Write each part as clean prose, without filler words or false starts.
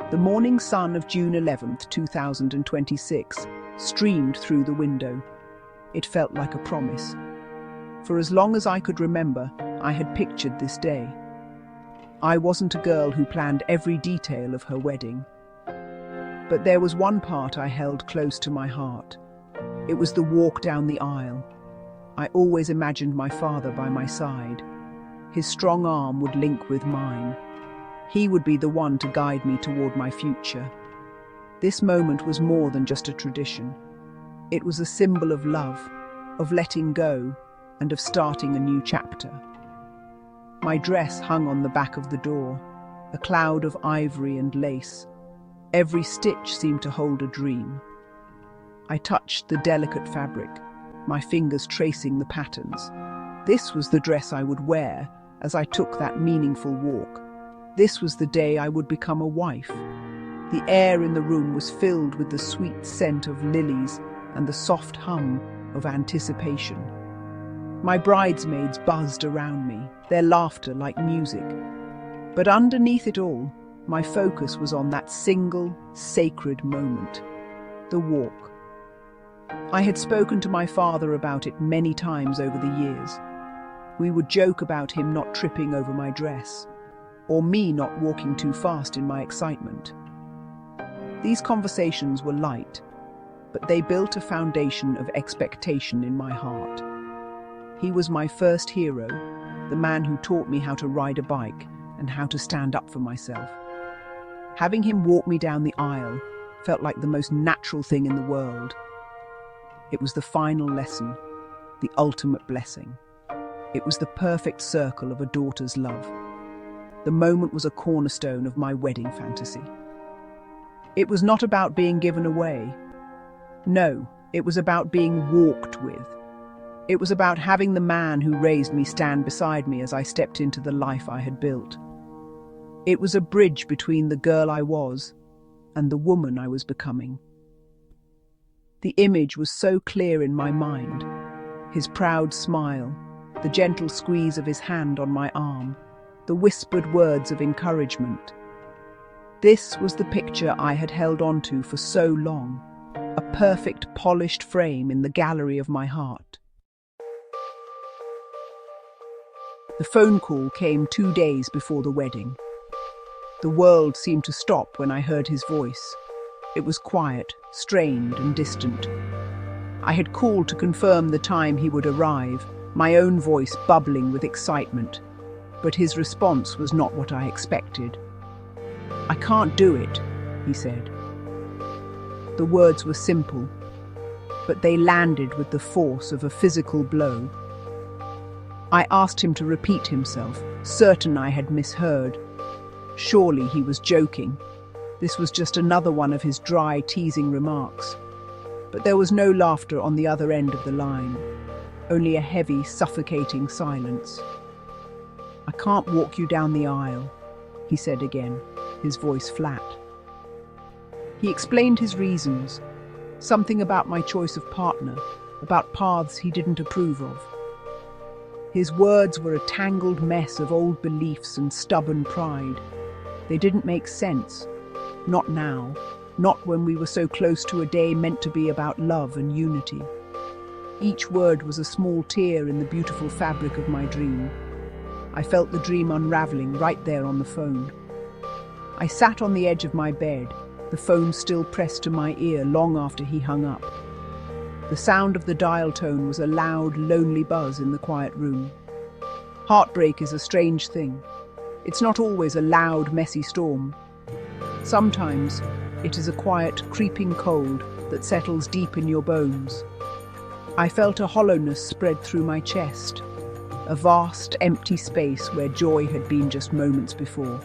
The morning sun of June 11th, 2026, streamed through the window. It felt like a promise. For as long as I could remember, I had pictured this day. I wasn't a girl who planned every detail of her wedding. But there was one part I held close to my heart. It was the walk down the aisle. I always imagined my father by my side. His strong arm would link with mine. He would be the one to guide me toward my future. This moment was more than just a tradition. It was a symbol of love, of letting go, and of starting a new chapter. My dress hung on the back of the door, a cloud of ivory and lace. Every stitch seemed to hold a dream. I touched the delicate fabric, my fingers tracing the patterns. This was the dress I would wear as I took that meaningful walk. This was the day I would become a wife. The air in the room was filled with the sweet scent of lilies and the soft hum of anticipation. My bridesmaids buzzed around me, their laughter like music. But underneath it all, my focus was on that single, sacred moment, the walk. I had spoken to my father about it many times over the years. We would joke about him not tripping over my dress, or me not walking too fast in my excitement. These conversations were light, but they built a foundation of expectation in my heart. He was my first hero, the man who taught me how to ride a bike and how to stand up for myself. Having him walk me down the aisle felt like the most natural thing in the world. It was the final lesson, the ultimate blessing. It was the perfect circle of a daughter's love. The moment was a cornerstone of my wedding fantasy. It was not about being given away. No, it was about being walked with. It was about having the man who raised me stand beside me as I stepped into the life I had built. It was a bridge between the girl I was and the woman I was becoming. The image was so clear in my mind. His proud smile, the gentle squeeze of his hand on my arm, the whispered words of encouragement. This was the picture I had held on to for so long, a perfect, polished frame in the gallery of my heart. The phone call came 2 days before the wedding. The world seemed to stop when I heard his voice. It was quiet, strained, and distant. I had called to confirm the time he would arrive, my own voice bubbling with excitement. But his response was not what I expected. "I can't do it," he said. The words were simple, but they landed with the force of a physical blow. I asked him to repeat himself, certain I had misheard. Surely he was joking. This was just another one of his dry, teasing remarks. But there was no laughter on the other end of the line, only a heavy, suffocating silence. "I can't walk you down the aisle," he said again, his voice flat. He explained his reasons, something about my choice of partner, about paths he didn't approve of. His words were a tangled mess of old beliefs and stubborn pride. They didn't make sense. Not now, not when we were so close to a day meant to be about love and unity. Each word was a small tear in the beautiful fabric of my dream. I felt the dream unraveling right there on the phone. I sat on the edge of my bed, the phone still pressed to my ear long after he hung up. The sound of the dial tone was a loud, lonely buzz in the quiet room. Heartbreak is a strange thing. It's not always a loud, messy storm. Sometimes it is a quiet, creeping cold that settles deep in your bones. I felt a hollowness spread through my chest, a vast, empty space where joy had been just moments before.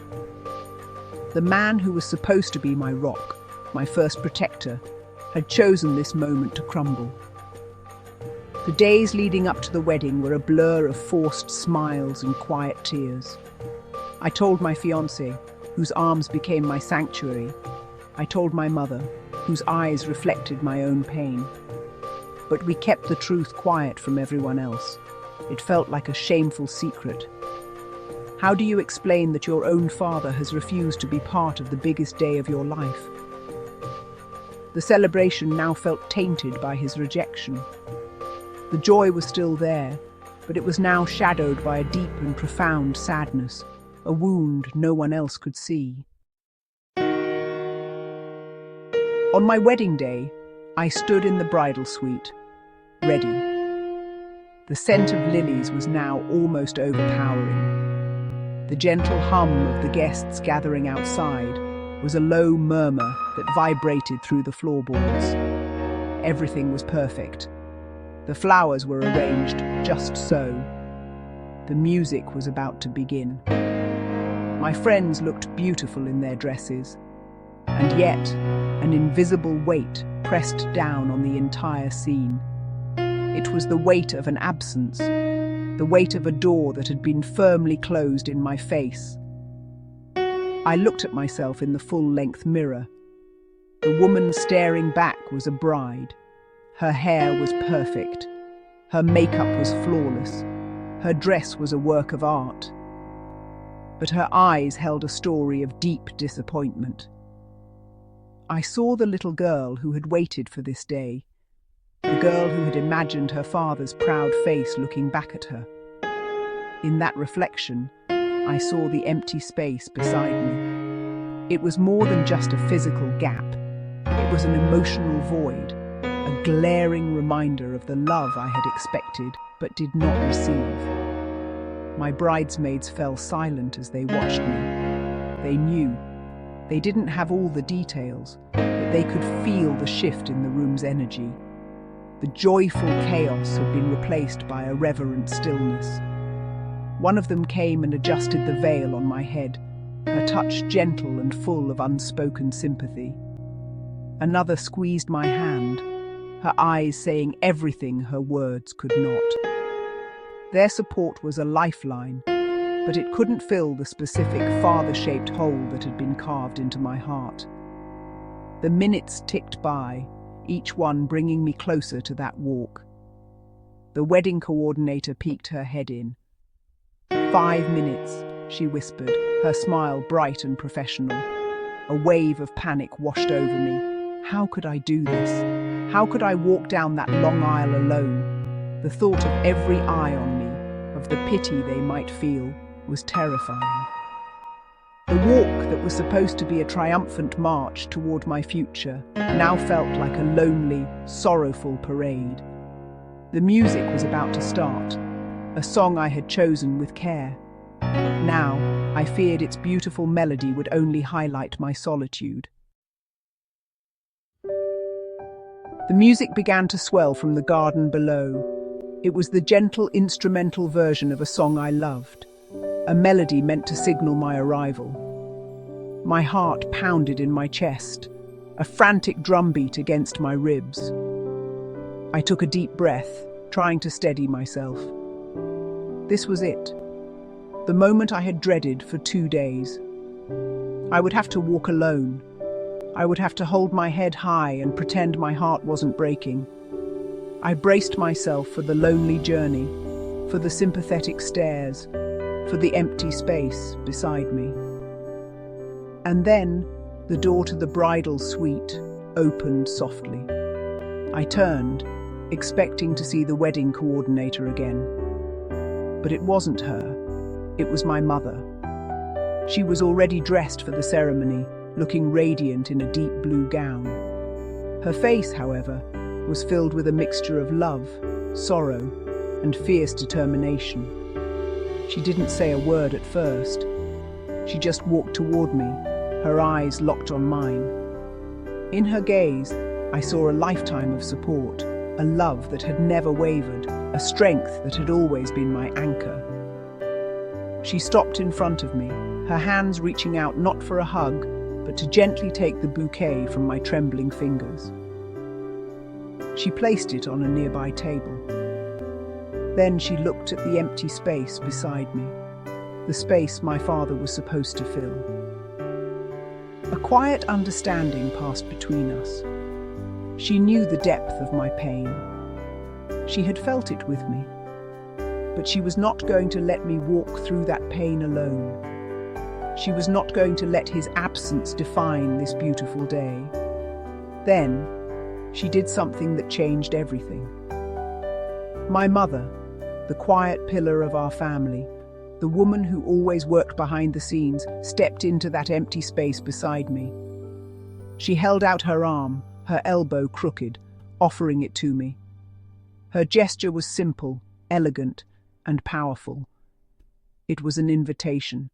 The man who was supposed to be my rock, my first protector, had chosen this moment to crumble. The days leading up to the wedding were a blur of forced smiles and quiet tears. I told my fiancé, whose arms became my sanctuary. I told my mother, whose eyes reflected my own pain. But we kept the truth quiet from everyone else. It felt like a shameful secret. How do you explain that your own father has refused to be part of the biggest day of your life? The celebration now felt tainted by his rejection. The joy was still there, but it was now shadowed by a deep and profound sadness, a wound no one else could see. On my wedding day, I stood in the bridal suite, ready. The scent of lilies was now almost overpowering. The gentle hum of the guests gathering outside was a low murmur that vibrated through the floorboards. Everything was perfect. The flowers were arranged just so. The music was about to begin. My friends looked beautiful in their dresses, and yet an invisible weight pressed down on the entire scene. It was the weight of an absence, the weight of a door that had been firmly closed in my face. I looked at myself in the full-length mirror. The woman staring back was a bride. Her hair was perfect. Her makeup was flawless. Her dress was a work of art. But her eyes held a story of deep disappointment. I saw the little girl who had waited for this day, the girl who had imagined her father's proud face looking back at her. In that reflection, I saw the empty space beside me. It was more than just a physical gap. It was an emotional void, a glaring reminder of the love I had expected but did not receive. My bridesmaids fell silent as they watched me. They knew. They didn't have all the details, but they could feel the shift in the room's energy. The joyful chaos had been replaced by a reverent stillness. One of them came and adjusted the veil on my head, her touch gentle and full of unspoken sympathy. Another squeezed my hand, her eyes saying everything her words could not. Their support was a lifeline, but it couldn't fill the specific father-shaped hole that had been carved into my heart. The minutes ticked by, each one bringing me closer to that walk. The wedding coordinator peeked her head in. 5 minutes, she whispered, her smile bright and professional. A wave of panic washed over me. How could I do this? How could I walk down that long aisle alone? The thought of every eye on me, of the pity they might feel, was terrifying. The walk that was supposed to be a triumphant march toward my future now felt like a lonely, sorrowful parade. The music was about to start, a song I had chosen with care. Now, I feared its beautiful melody would only highlight my solitude. The music began to swell from the garden below. It was the gentle instrumental version of a song I loved, a melody meant to signal my arrival. My heart pounded in my chest, a frantic drumbeat against my ribs. I took a deep breath, trying to steady myself. This was it, the moment I had dreaded for 2 days. I would have to walk alone. I would have to hold my head high and pretend my heart wasn't breaking. I braced myself for the lonely journey, for the sympathetic stares, for the empty space beside me. And then the door to the bridal suite opened softly. I turned, expecting to see the wedding coordinator again. But it wasn't her. It was my mother. She was already dressed for the ceremony, looking radiant in a deep blue gown. Her face, however, was filled with a mixture of love, sorrow, and fierce determination. She didn't say a word at first. She just walked toward me, her eyes locked on mine. In her gaze, I saw a lifetime of support, a love that had never wavered, a strength that had always been my anchor. She stopped in front of me, her hands reaching out not for a hug, but to gently take the bouquet from my trembling fingers. She placed it on a nearby table. Then she looked at the empty space beside me, the space my father was supposed to fill. A quiet understanding passed between us. She knew the depth of my pain. She had felt it with me. But she was not going to let me walk through that pain alone. She was not going to let his absence define this beautiful day. Then, she did something that changed everything. My mother, the quiet pillar of our family, the woman who always worked behind the scenes, stepped into that empty space beside me. She held out her arm, her elbow crooked, offering it to me. Her gesture was simple, elegant, and powerful. It was an invitation.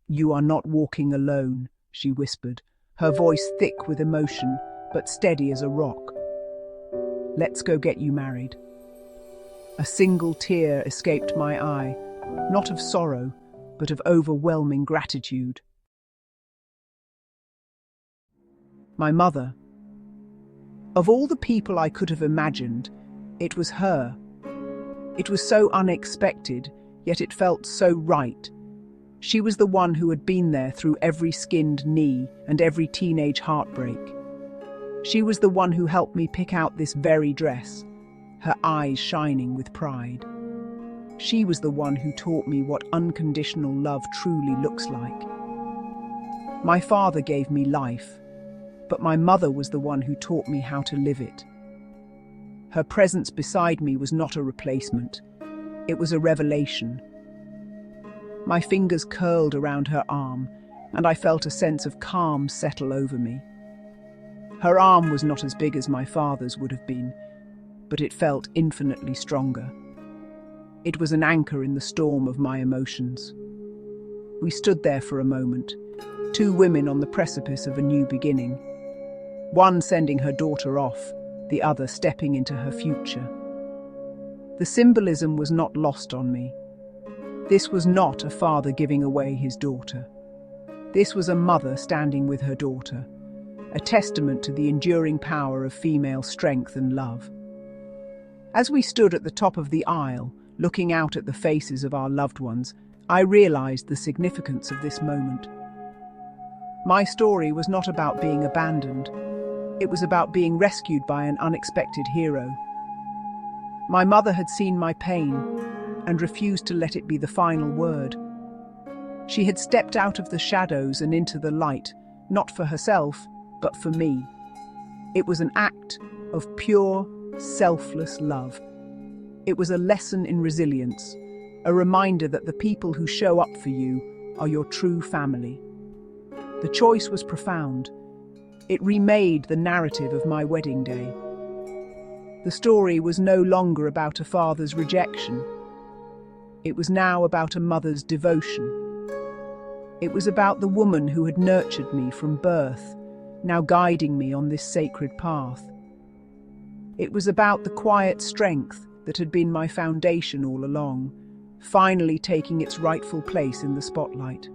"You are not walking alone," she whispered, her voice thick with emotion, but steady as a rock. "Let's go get you married." A single tear escaped my eye, not of sorrow, but of overwhelming gratitude. My mother. Of all the people I could have imagined, it was her. It was so unexpected, yet it felt so right. She was the one who had been there through every skinned knee and every teenage heartbreak. She was the one who helped me pick out this very dress, her eyes shining with pride. She was the one who taught me what unconditional love truly looks like. My father gave me life, but my mother was the one who taught me how to live it. Her presence beside me was not a replacement. It was a revelation. My fingers curled around her arm, and I felt a sense of calm settle over me. Her arm was not as big as my father's would have been, but it felt infinitely stronger. It was an anchor in the storm of my emotions. We stood there for a moment, two women on the precipice of a new beginning, one sending her daughter off, the other stepping into her future. The symbolism was not lost on me. This was not a father giving away his daughter. This was a mother standing with her daughter, a testament to the enduring power of female strength and love. As we stood at the top of the aisle, looking out at the faces of our loved ones, I realized the significance of this moment. My story was not about being abandoned. It was about being rescued by an unexpected hero. My mother had seen my pain and refused to let it be the final word. She had stepped out of the shadows and into the light, not for herself, but for me. It was an act of pure, selfless love. It was a lesson in resilience, a reminder that the people who show up for you are your true family. The choice was profound. It remade the narrative of my wedding day. The story was no longer about a father's rejection. It was now about a mother's devotion. It was about the woman who had nurtured me from birth, now guiding me on this sacred path. It was about the quiet strength that had been my foundation all along, finally taking its rightful place in the spotlight.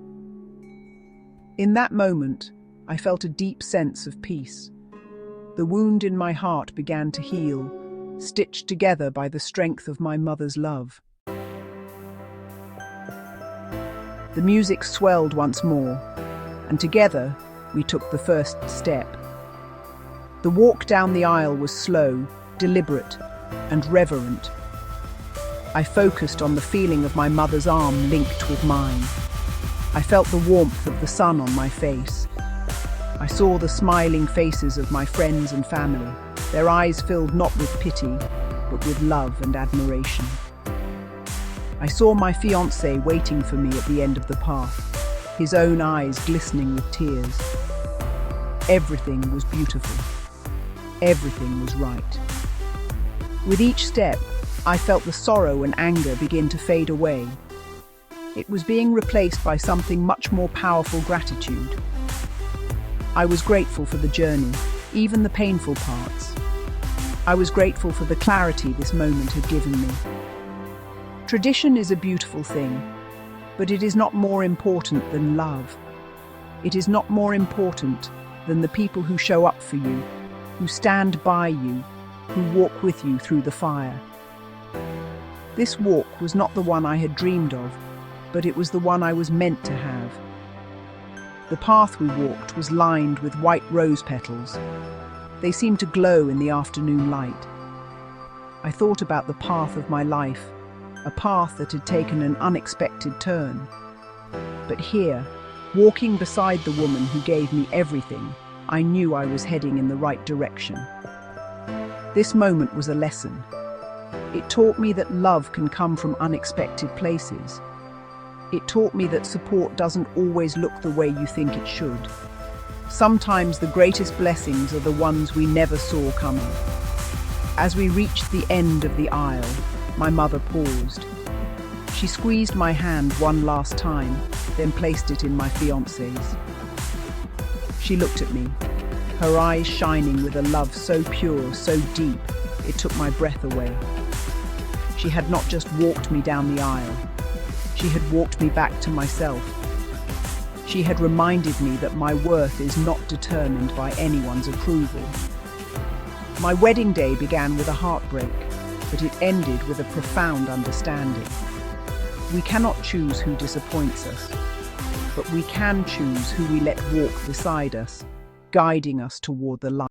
In that moment, I felt a deep sense of peace. The wound in my heart began to heal, stitched together by the strength of my mother's love. The music swelled once more, and together we took the first step. The walk down the aisle was slow, deliberate, and reverent. I focused on the feeling of my mother's arm linked with mine. I felt the warmth of the sun on my face. I saw the smiling faces of my friends and family, their eyes filled not with pity, but with love and admiration. I saw my fiancé waiting for me at the end of the path, his own eyes glistening with tears. Everything was beautiful. Everything was right. With each step, I felt the sorrow and anger begin to fade away. It was being replaced by something much more powerful: gratitude. I was grateful for the journey, even the painful parts. I was grateful for the clarity this moment had given me. Tradition is a beautiful thing, but it is not more important than love. It is not more important than the people who show up for you, who stand by you, who walk with you through the fire. This walk was not the one I had dreamed of, but it was the one I was meant to have. The path we walked was lined with white rose petals. They seemed to glow in the afternoon light. I thought about the path of my life, a path that had taken an unexpected turn. But here, walking beside the woman who gave me everything, I knew I was heading in the right direction. This moment was a lesson. It taught me that love can come from unexpected places. It taught me that support doesn't always look the way you think it should. Sometimes the greatest blessings are the ones we never saw coming. As we reached the end of the aisle, my mother paused. She squeezed my hand one last time, then placed it in my fiancé's. She looked at me, her eyes shining with a love so pure, so deep, it took my breath away. She had not just walked me down the aisle, she had walked me back to myself. She had reminded me that my worth is not determined by anyone's approval. My wedding day began with a heartbreak, but it ended with a profound understanding. We cannot choose who disappoints us, but we can choose who we let walk beside us, guiding us toward the light.